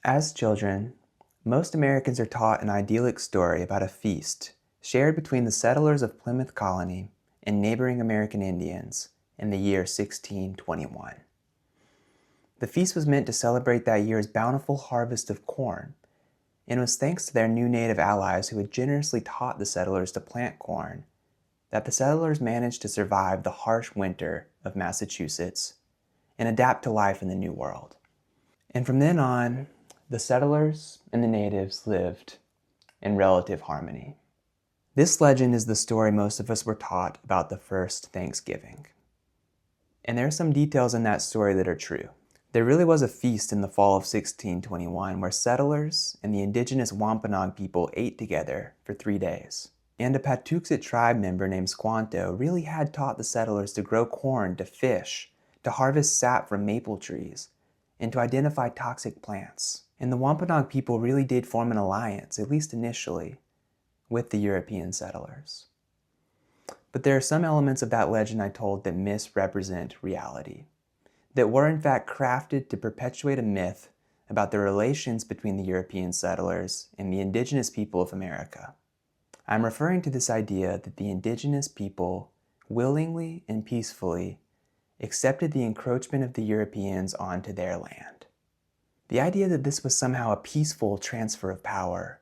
As children, most Americans are taught an idyllic story about a feast shared between the settlers of Plymouth Colony and neighboring American Indians in the year 1621. The feast was meant to celebrate that year's bountiful harvest of corn, and was thanks to their new native allies who had generously taught the settlers to plant corn that the settlers managed to survive the harsh winter of Massachusetts and adapt to life in the New World. And from then on, the settlers and the natives lived in relative harmony. This legend is the story most of us were taught about the first Thanksgiving. And there are some details in that story that are true. There really was a feast in the fall of 1621 where settlers and the indigenous Wampanoag people ate together for 3 days. And a Patuxet tribe member named Squanto really had taught the settlers to grow corn, to fish, to harvest sap from maple trees, and to identify toxic plants. And the Wampanoag people really did form an alliance, at least initially, with the European settlers. But there are some elements of that legend I told that misrepresent reality, that were in fact crafted to perpetuate a myth about the relations between the European settlers and the indigenous people of America. I'm referring to this idea that the indigenous people willingly and peacefully accepted the encroachment of the Europeans onto their land. The idea that this was somehow a peaceful transfer of power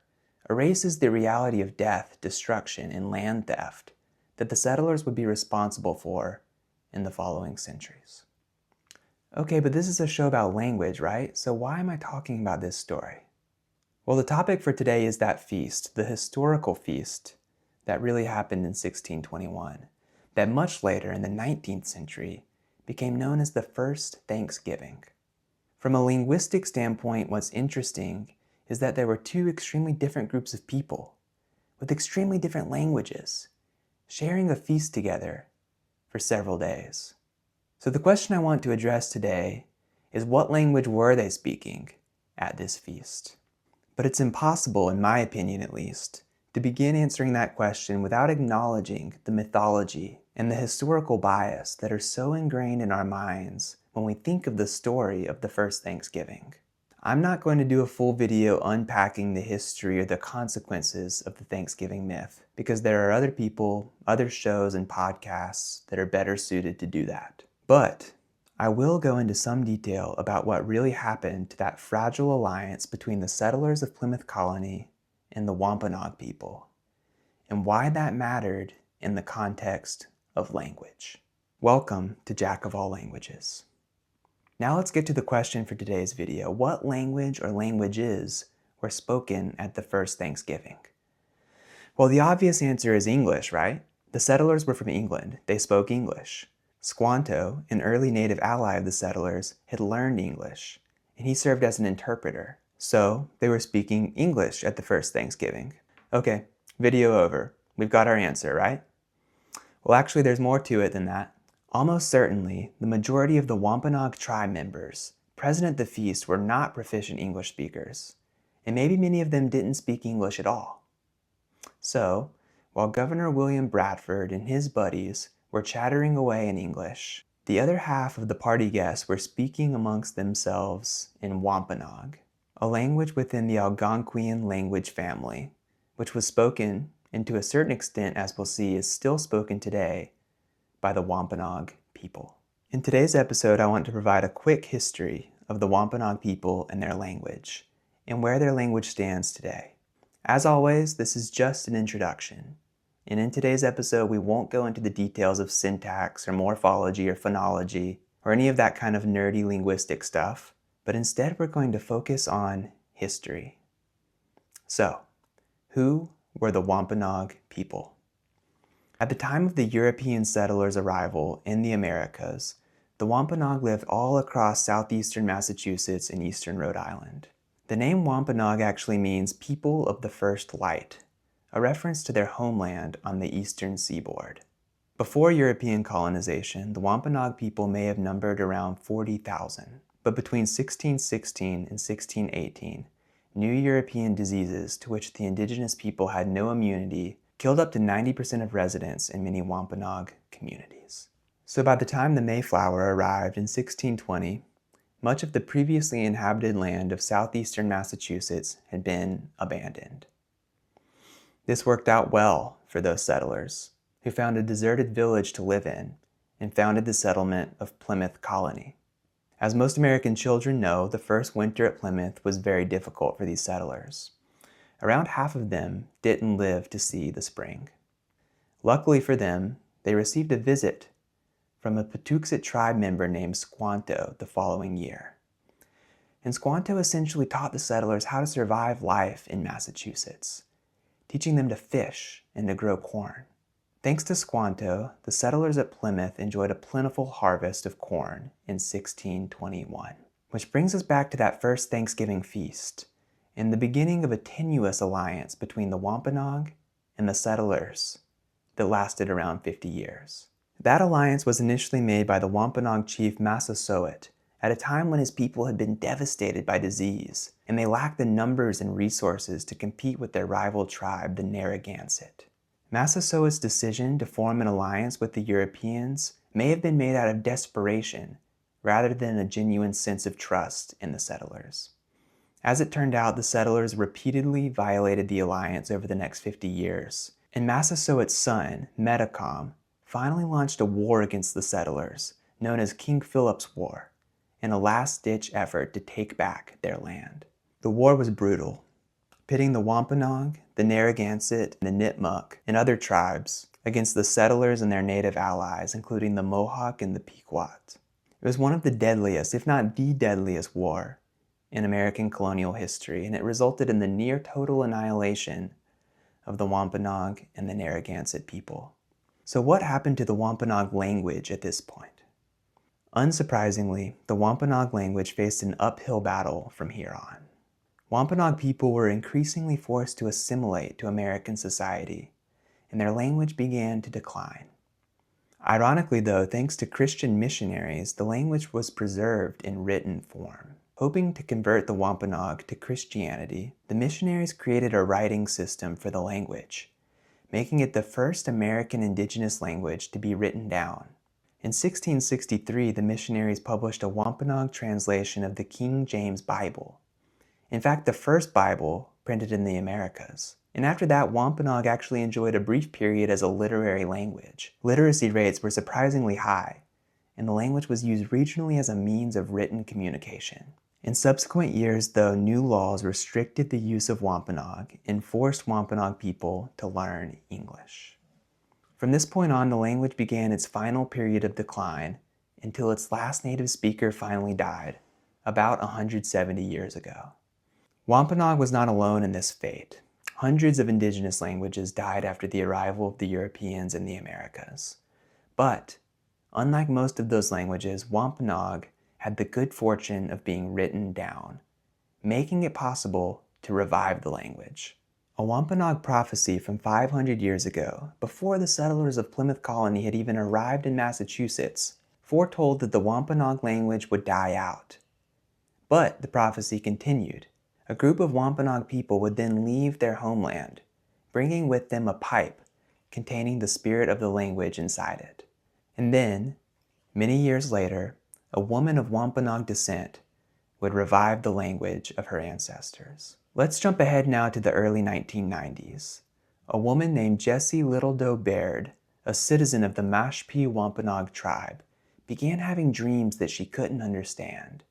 erases the reality of death, destruction, and land theft that the settlers would be responsible for in the following centuries. Okay, but this is a show about language, right? So why am I talking about this story? Well, the topic for today is that feast, the historical feast that really happened in 1621, that much later in the 19th century became known as the first Thanksgiving. From a linguistic standpoint, what's interesting is that there were two extremely different groups of people with extremely different languages sharing a feast together for several days. So the question I want to address today is, what language were they speaking at this feast? But it's impossible, in my opinion at least, to begin answering that question without acknowledging the mythology and the historical bias that are so ingrained in our minds when we think of the story of the first Thanksgiving. I'm not going to do a full video unpacking the history or the consequences of the Thanksgiving myth, because there are other people, other shows and podcasts that are better suited to do that. But I will go into some detail about what really happened to that fragile alliance between the settlers of Plymouth Colony and the Wampanoag people, and why that mattered in the context of language. Welcome to Jack of All Languages. Now let's get to the question for today's video. What language or languages were spoken at the first Thanksgiving? Well, the obvious answer is English, right? The settlers were from England. They spoke English. Squanto, an early native ally of the settlers, had learned English, and he served as an interpreter. So they were speaking English at the first Thanksgiving. Okay, video over. We've got our answer, right? Well, actually, there's more to it than that. Almost certainly, the majority of the Wampanoag tribe members present at the feast were not proficient English speakers, and maybe many of them didn't speak English at all. So, while Governor William Bradford and his buddies were chattering away in English, the other half of the party guests were speaking amongst themselves in Wampanoag, a language within the Algonquian language family, which was spoken, and to a certain extent, as we'll see, is still spoken today by the Wampanoag people. In today's episode, I want to provide a quick history of the Wampanoag people and their language, and where their language stands today. As always, this is just an introduction. And in today's episode, we won't go into the details of syntax or morphology or phonology or any of that kind of nerdy linguistic stuff, but instead we're going to focus on history. So, who were the Wampanoag people? At the time of the European settlers' arrival in the Americas, the Wampanoag lived all across southeastern Massachusetts and eastern Rhode Island. The name Wampanoag actually means people of the first light, a reference to their homeland on the eastern seaboard. Before European colonization, the Wampanoag people may have numbered around 40,000, but between 1616 and 1618, new European diseases to which the indigenous people had no immunity killed up to 90% of residents in many Wampanoag communities. So by the time the Mayflower arrived in 1620, much of the previously inhabited land of southeastern Massachusetts had been abandoned. This worked out well for those settlers, who found a deserted village to live in and founded the settlement of Plymouth Colony. As most American children know, the first winter at Plymouth was very difficult for these settlers. Around half of them didn't live to see the spring. Luckily for them, they received a visit from a Patuxet tribe member named Squanto the following year. And Squanto essentially taught the settlers how to survive life in Massachusetts, teaching them to fish and to grow corn. Thanks to Squanto, the settlers at Plymouth enjoyed a plentiful harvest of corn in 1621. Which brings us back to that first Thanksgiving feast and the beginning of a tenuous alliance between the Wampanoag and the settlers that lasted around 50 years. That alliance was initially made by the Wampanoag chief Massasoit at a time when his people had been devastated by disease, and they lacked the numbers and resources to compete with their rival tribe, the Narragansett. Massasoit's decision to form an alliance with the Europeans may have been made out of desperation rather than a genuine sense of trust in the settlers. As it turned out, the settlers repeatedly violated the alliance over the next 50 years, and Massasoit's son, Metacom, finally launched a war against the settlers, known as King Philip's War, in a last-ditch effort to take back their land. The war was brutal, pitting the Wampanoag, the Narragansett, the Nipmuc, and other tribes against the settlers and their native allies, including the Mohawk and the Pequot. It was one of the deadliest, if not the deadliest, war in American colonial history, and it resulted in the near-total annihilation of the Wampanoag and the Narragansett people. So what happened to the Wampanoag language at this point? Unsurprisingly, the Wampanoag language faced an uphill battle from here on. Wampanoag people were increasingly forced to assimilate to American society, and their language began to decline. Ironically though, thanks to Christian missionaries, the language was preserved in written form. Hoping to convert the Wampanoag to Christianity, the missionaries created a writing system for the language, making it the first American indigenous language to be written down. In 1663, the missionaries published a Wampanoag translation of the King James Bible. In fact, the first Bible printed in the Americas. And after that, Wampanoag actually enjoyed a brief period as a literary language. Literacy rates were surprisingly high, and the language was used regionally as a means of written communication. In subsequent years, though, new laws restricted the use of Wampanoag and forced Wampanoag people to learn English. From this point on, the language began its final period of decline until its last native speaker finally died, about 170 years ago. Wampanoag was not alone in this fate. Hundreds of indigenous languages died after the arrival of the Europeans in the Americas. But, unlike most of those languages, Wampanoag had the good fortune of being written down, making it possible to revive the language. A Wampanoag prophecy from 500 years ago, before the settlers of Plymouth Colony had even arrived in Massachusetts, foretold that the Wampanoag language would die out. But the prophecy continued. A group of Wampanoag people would then leave their homeland, bringing with them a pipe containing the spirit of the language inside it. And then, many years later, a woman of Wampanoag descent would revive the language of her ancestors. Let's jump ahead now to the early 1990s. A woman named Jessie Little Doe Baird, a citizen of the Mashpee Wampanoag tribe, began having dreams that she couldn't understand.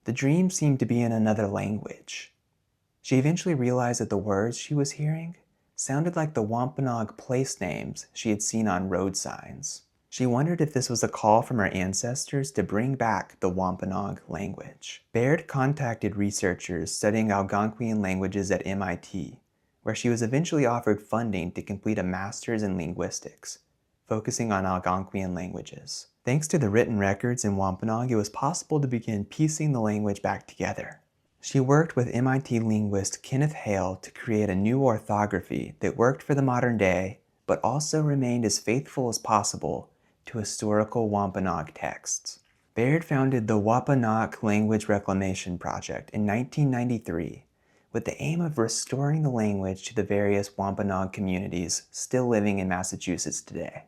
The dreams seemed to be in another language. She eventually realized that the words she was hearing sounded like the Wampanoag place names she had seen on road signs. She wondered if this was a call from her ancestors to bring back the Wampanoag language. Baird contacted researchers studying Algonquian languages at MIT, where she was eventually offered funding to complete a master's in linguistics, focusing on Algonquian languages. Thanks to the written records in Wampanoag, it was possible to begin piecing the language back together. She worked with MIT linguist Kenneth Hale to create a new orthography that worked for the modern day, but also remained as faithful as possible to historical Wampanoag texts. Baird founded the Wôpanâak Language Reclamation Project in 1993 with the aim of restoring the language to the various Wampanoag communities still living in Massachusetts today.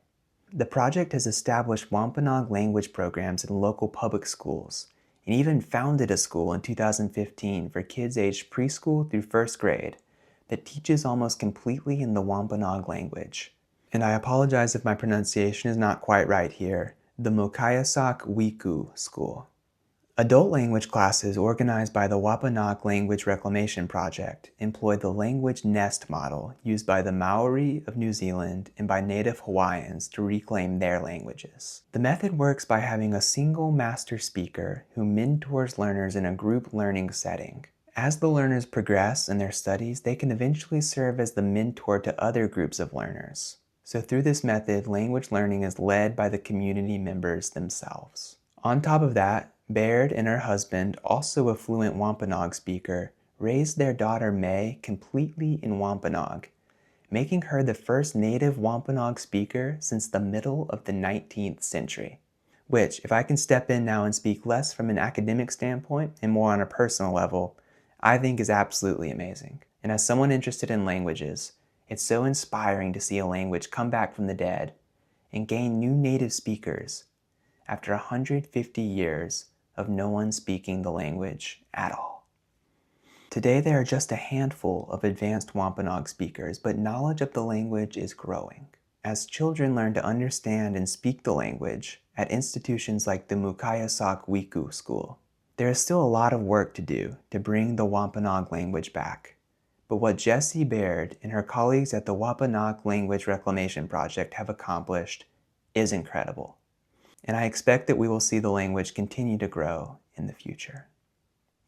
The project has established Wampanoag language programs in local public schools, and even founded a school in 2015 for kids aged preschool through first grade that teaches almost completely in the Wampanoag language. And I apologize if my pronunciation is not quite right here, the Mokayasak Wiku School. Adult language classes organized by the Wôpanâak Language Reclamation Project employ the language nest model used by the Maori of New Zealand and by native Hawaiians to reclaim their languages. The method works by having a single master speaker who mentors learners in a group learning setting. As the learners progress in their studies, they can eventually serve as the mentor to other groups of learners. So through this method, language learning is led by the community members themselves. On top of that, Baird and her husband, also a fluent Wampanoag speaker, raised their daughter May completely in Wampanoag, making her the first native Wampanoag speaker since the middle of the 19th century. Which, if I can step in now and speak less from an academic standpoint and more on a personal level, I think is absolutely amazing. And as someone interested in languages, it's so inspiring to see a language come back from the dead and gain new native speakers after 150 years of no one speaking the language at all. Today there are just a handful of advanced Wampanoag speakers, but knowledge of the language is growing. As children learn to understand and speak the language at institutions like the Mokayasak Wiku School, there is still a lot of work to do to bring the Wampanoag language back. But what Jessie Baird and her colleagues at the Wôpanâak Language Reclamation Project have accomplished is incredible. And I expect that we will see the language continue to grow in the future.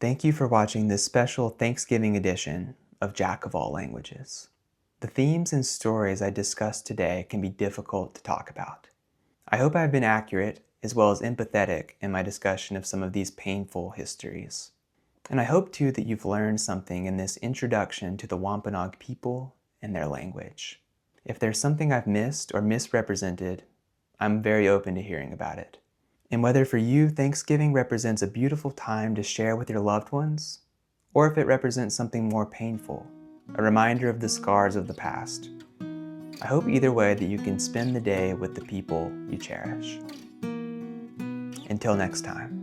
Thank you for watching this special Thanksgiving edition of Jack of All Languages. The themes and stories I discussed today can be difficult to talk about. I hope I've been accurate as well as empathetic in my discussion of some of these painful histories. And I hope too that you've learned something in this introduction to the Wampanoag people and their language. If there's something I've missed or misrepresented, I'm very open to hearing about it. And whether for you Thanksgiving represents a beautiful time to share with your loved ones, or if it represents something more painful, a reminder of the scars of the past, I hope either way that you can spend the day with the people you cherish. Until next time.